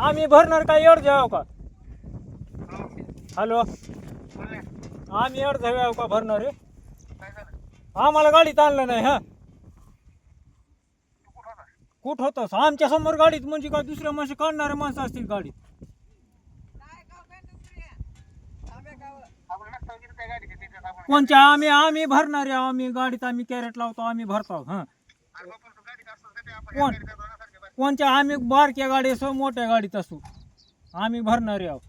आम्ही भरणार काय एवढं जाऊ का? हॅलो, आम्ही एवढं जाऊ का भरणार आहे? आम्हाला गाडीत आणलं नाही. हा, कुठं होतस आमच्या समोर गाडीत? म्हणजे काय दुसऱ्या माणसं काढणारे माणसं असतील गाडीत? कोणच्या? आम्ही भरणार आहे. आम्ही गाडीत आम्ही कॅरेट लावतो, आम्ही भरतो. हा, कोण कोणच्या? आम्ही बारक्या गाडी असो मोठ्या गाडीत असो आम्ही भरणार आहोत.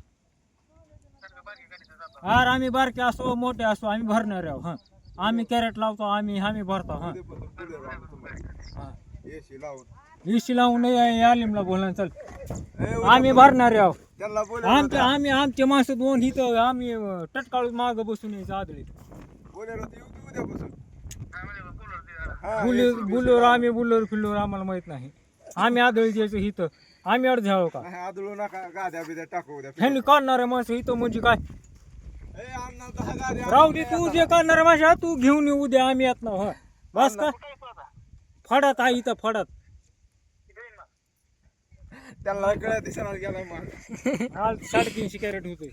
हार आम्ही बारके असो मोठे असो आम्ही भरणार आहोत. हा, आम्ही कॅरेट लावतो, आम्ही आम्ही भरतो. हा, इशी लावून आलिमला बोलणार. चल, आम्ही भरणार आहोत. आमचे माणसं दोन इथं आम्ही टटकाळून माग बसून यायचं आदळी. बुलोर आम्ही बुलोर फिल्लोर आम्हाला माहित नाही. आम्ही आदळी द्यायचं इथं. आम्ही अड घ्यावं का? आदळू नका, गाद्या बिद्या टाकू द्या. ह्यांनी काढणारे माणसं इथं म्हणजे काय? राहू दे, तू जे काढणारे माणसं तू घेऊन येऊ द्या, आम्ही येत ना. हा, बस का? फडात आहे इथं, फडात. त्यांना कळत दिसणार गेला मग. आज 350 कॅरेट होते.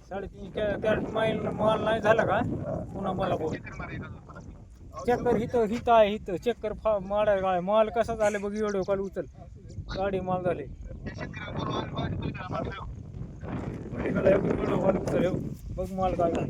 350 कॅरेट माल नाही झाला का पुन्हा मला बोल. चक्कर हिथं आहे, हिथं चक्कर माड काय माल कसा झाले बघ. एवढं काल उचल गाडी माल झाले. बघ माल काय झाला.